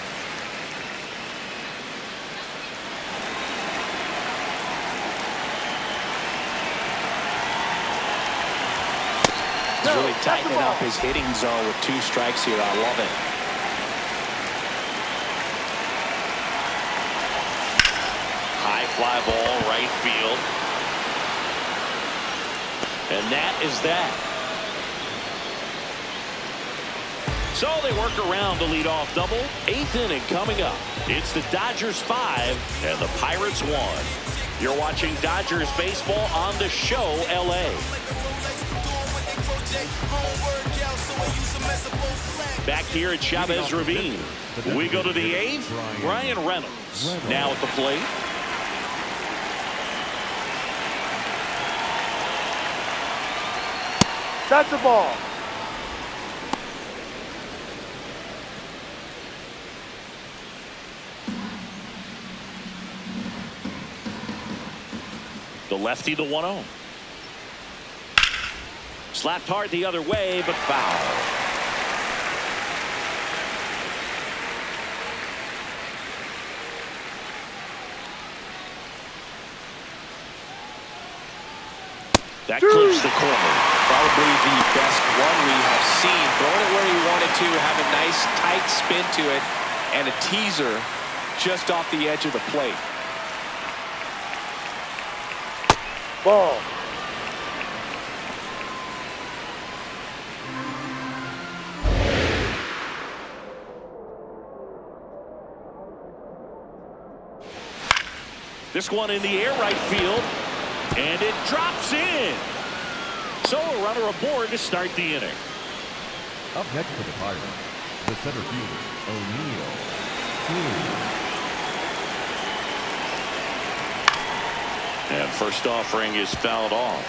He's really tightening up his hitting zone with 2 strikes here. I love it. High fly ball, right field. And that is that. So they work around the leadoff double. 8th inning coming up. It's the Dodgers 5 and the Pirates 1. You're watching Dodgers baseball on the Show LA. Back here at Chavez Ravine. We go to the 8th. Brian Reynolds now at the plate. That's a ball. The lefty, the 1-0. Slapped hard the other way, but foul. That clips the corner. Probably the best one we have seen. Throwing it where he wanted to, have a nice tight spin to it, and a teaser just off the edge of the plate. Ball. This one in the air right field, and it drops in. So a runner aboard to start the inning. Up next for the Pirates, the center fielder, O'Neill. And first offering is fouled off.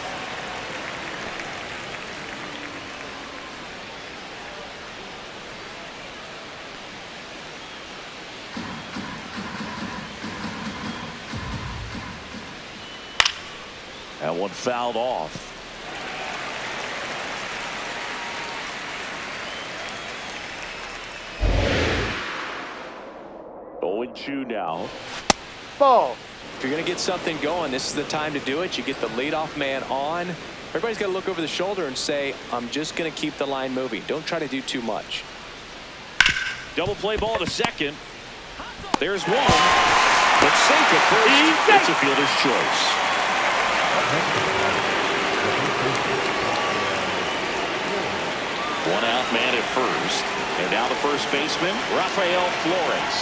one fouled off. 0-2 now. Ball. If you're going to get something going, this is the time to do it. You get the leadoff man on. Everybody's got to look over the shoulder and say, I'm just going to keep the line moving. Don't try to do too much. Double play ball to second. There's one. But safe at first. It's a fielder's choice. One out man at first. And now the first baseman, Rafael Flores.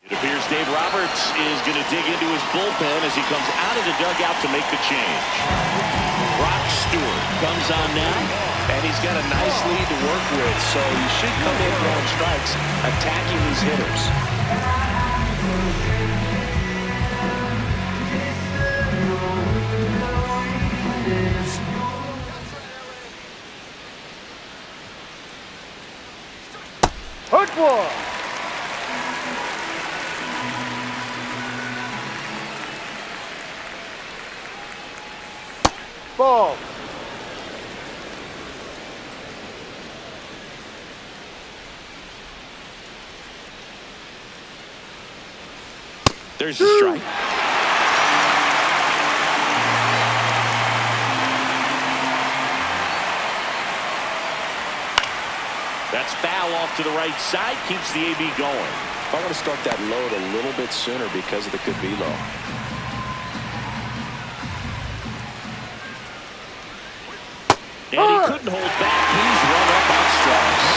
It appears Dave Roberts is going to dig into his bullpen as he comes out of the dugout to make the change. Brock Stewart comes on now. And he's got a nice lead to work with, so he should come in throwing strikes, attacking these hitters. Hook one. Ball. There's the strike. That's foul off to the right side. Keeps the AB going. I want to start that load a little bit sooner because of the good velo. And he couldn't hold back. He's run up on strikes.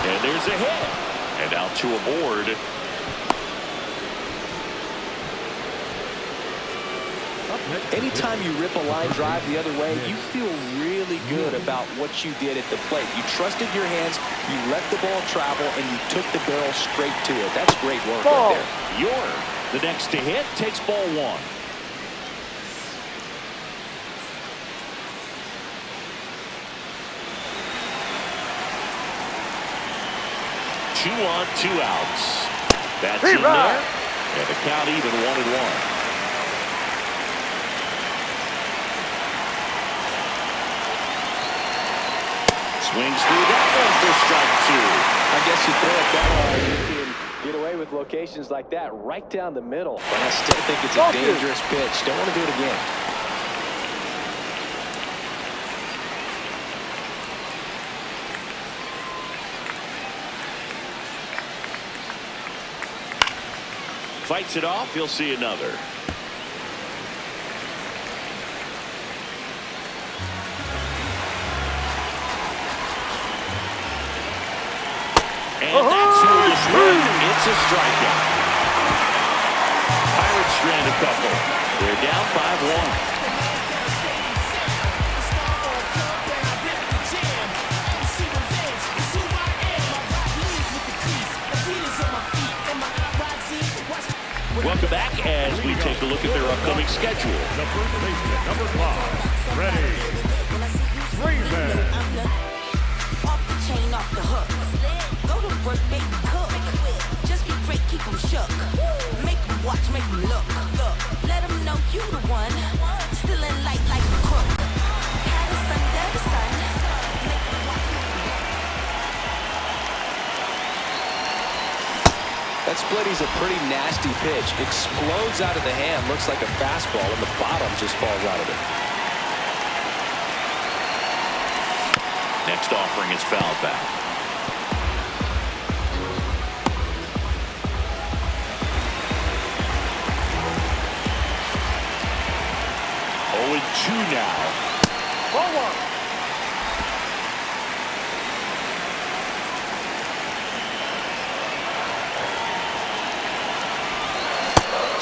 And there's a hit. And out to a board. Anytime you rip a line drive the other way, you feel really good about what you did at the plate. You trusted your hands, you let the ball travel, and you took the barrel straight to it. That's great work right there. The next to hit takes ball one. Two on, 2 outs. That's in there. And the count even 1-1. Swings through that one for strike 2. I guess you throw it that hard, you can get away with locations like that right down the middle. But I still think it's a dangerous pitch. Don't want to do it again. Fights it off. You'll see another. And that's who the strike. It's a strikeout. Pirates strand a couple. They're down 5-1. Welcome back as we take a look at their upcoming schedule. The first baseman, number 5, ready. Freeman. Off the chain, off the hook. Go to work, make me cook. Just be great, keep them shook. Make them watch, make them look. Let them know you the one. Still in light like a crook. Had a sun, there the sun. Make them watch, make them look. That splitty's a pretty nasty pitch. Explodes out of the hand. Looks like a fastball, and the bottom just falls out of it. Next offering is fouled back. Oh, 2 now. Ball one.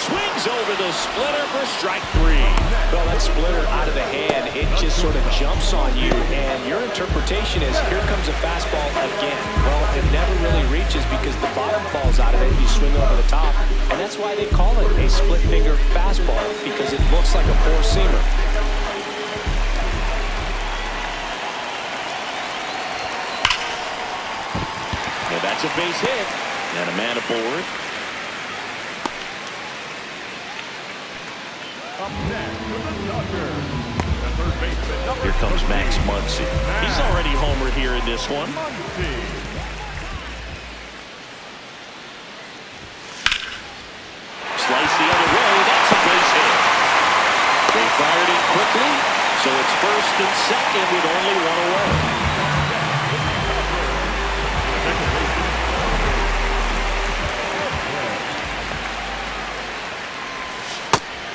Swings over the splitter for strike 3. Well, that splitter out of the hand, it just sort of jumps on you, and your interpretation is, here comes a fastball again. Well, it never really reaches because the bottom falls out of it. You swing over the top, and that's why they call it a split-finger fastball, because it looks like a four-seamer. Now that's a base hit, and a man aboard. Up next with the Dodgers, the third baseman, number Here comes 13, Max Muncy. He's already homered here in this one. Muncy. Slice the other way. That's a base hit. They fired it quickly, so it's first and second with only one away.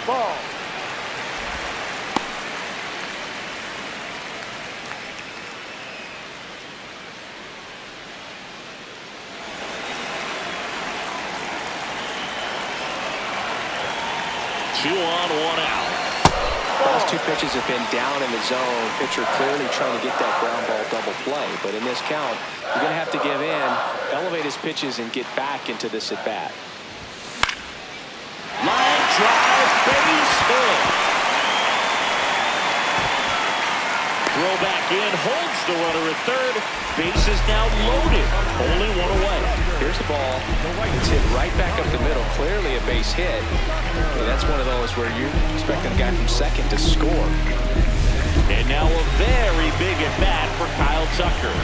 Ball. Two on, one out. Those two pitches have been down in the zone. Pitcher clearly trying to get that ground ball double play. But in this count, you're going to have to give in, elevate his pitches, and get back into this at-bat. Line drive, base hit. Throw back in, holds the runner at third. Base is now loaded. Only one away. Here's the ball. It's hit right back up the middle. Clearly a base hit. And that's one of those where you expect a guy from second to score. And now a very big at-bat for Kyle Tucker.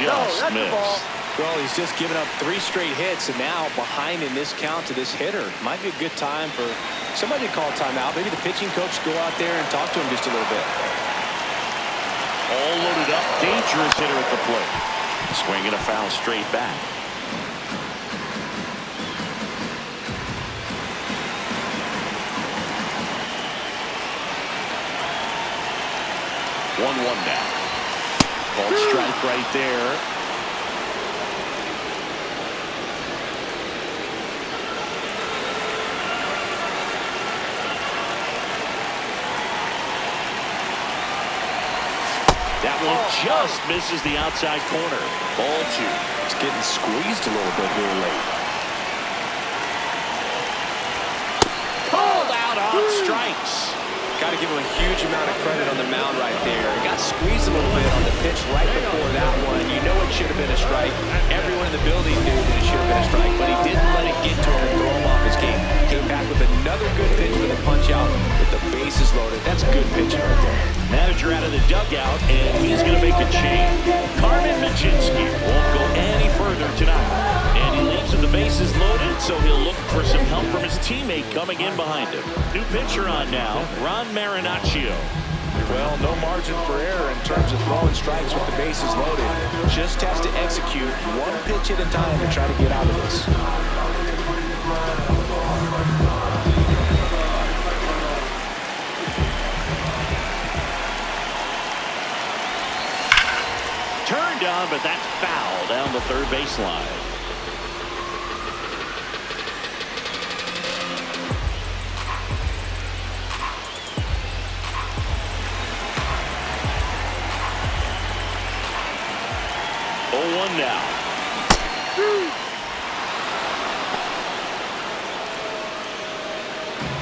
Just that's the ball. missed. Well, he's just given up 3 straight hits, and now behind in this count to this hitter. Might be a good time for somebody to call timeout. Maybe the pitching coach go out there and talk to him just a little bit. All loaded up, dangerous hitter at the plate. Swinging a foul straight back. One now. Called strike right there. That one just misses the outside corner. Ball 2. It's getting squeezed a little bit here late. Pulled out on strikes. Got to give him a huge amount of credit on the mound right there. He got squeezed a little bit on the pitch right before that one. You know it should have been a strike. Everyone in the building knew that it should have been a strike, but he didn't let it get to him and throw him off his game. Came back with another good pitch for the punch out with the bases loaded. That's good pitching right there. Manager out of the dugout, and he's going to make a change. Carmen Michinski won't go any further tonight. And he leaves with the bases loaded, so he'll look for some help from his teammate coming in behind him. New pitcher on now, Ron Marinaccio. Well, no margin for error in terms of throwing strikes with the bases loaded. Just has to execute one pitch at a time to try to get out of this. Turned on, but that's foul down the third baseline. One now.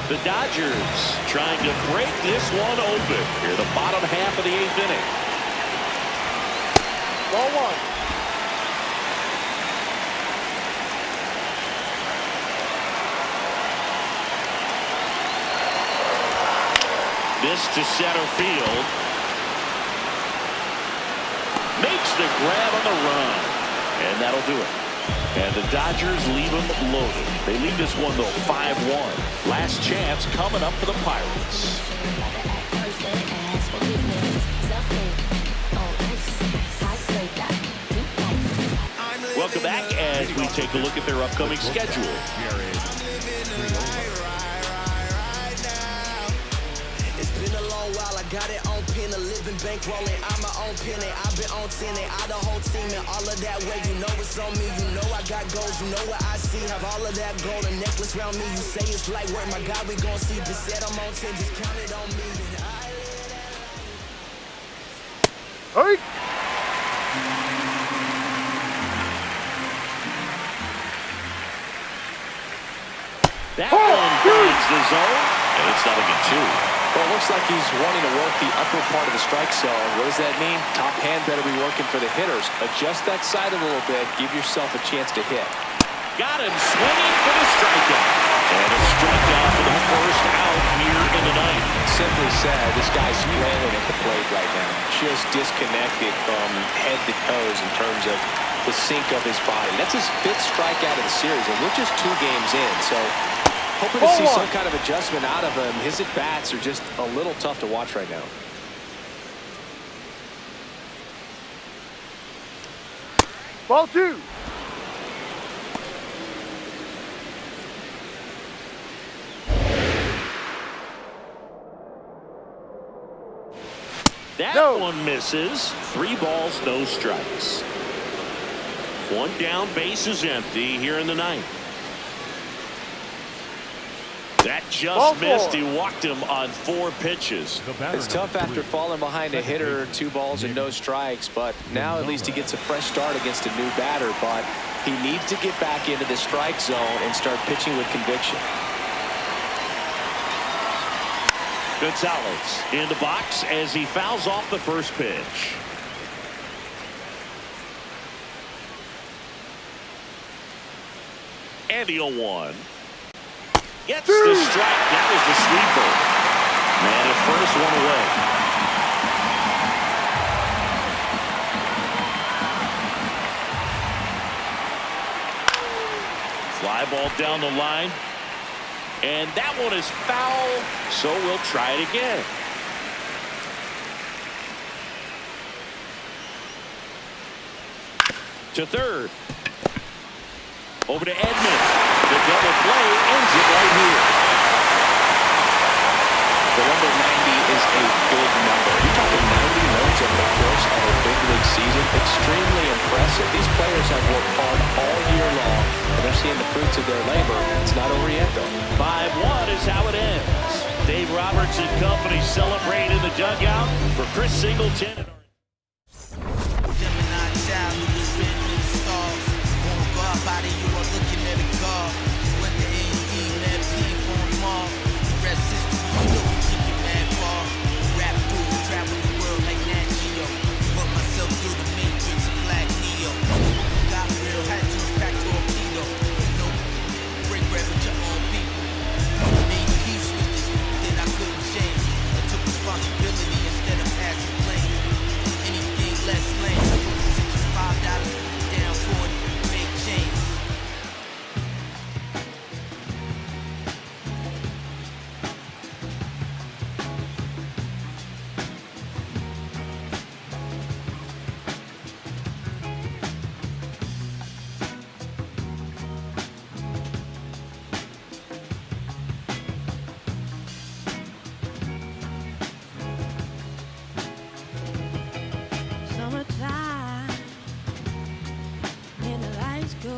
The Dodgers trying to break this one open here, the bottom half of the 8th inning. Ball 1. This to center field. Makes the grab on the run. And that'll do it. And the Dodgers leave them loaded. They lead this one, though, 5-1. Last chance coming up for the Pirates. Welcome back as we take a look at their upcoming schedule. It's been a long while, I got it on pin been a living bankrolling. I'm my own penny. I've been on 10 and I the whole team and all of that way. You know it's on me. You know I got goals. You know what I see. Have all of that gold, a necklace around me. You say it's light work, my God, we gon' see. Just said I'm on 10, just count it on me. Hey! That one finds the zone, and it's 0-2. Well, it looks like he's wanting to work the upper part of the strike zone. What does that mean? Top hand better be working for the hitters. Adjust that side a little bit. Give yourself a chance to hit. Got him swinging for the strikeout. And a strikeout for the first out here in the ninth. Simply said, this guy's flailing at the plate right now. Just disconnected from head to toes in terms of the sink of his body. That's his 5th strikeout of the series, and we're just 2 games in. So hoping to see some kind of adjustment out of him. His at-bats are just a little tough to watch right now. Ball 2. That one misses. 3 balls, no strikes. 1 down, base is empty here in the ninth. That just missed. He walked him on 4 pitches. It's tough after falling behind a hitter, 2 balls and no strikes, but now at least he gets a fresh start against a new batter. But he needs to get back into the strike zone and start pitching with conviction. Gonzalez in the box as he fouls off the first pitch. And the 0-1. Gets the strike. That was the sweeper. Man at first, 1 away. Fly ball down the line. And that one is foul, so we'll try it again. To third. Over to Edman. The double play ends it right here. The number 90 is a big number. You're talking 90 runs over the course of a big league season. Extremely impressive. These players have worked hard all year long, and they're seeing the fruits of their labor. It's not over yet, though. 5-1 is how it ends. Dave Roberts and company celebrate in the dugout for Chris Singleton. Gemini child who was written in the stars. Won't go up out of you or looking at a guard. When the AD man P on Mars. Rest history, you know we took it mad far. Rap through, travel the world like Nat Geo. Put myself through the matrix of Black Neo. Got real, had to pack torpedo. No, break bread with your own people. Made peace with it, then I couldn't change. I took responsibility instead of passing blame. Anything less lame. $65 down for it, make change. Summertime, and the lights go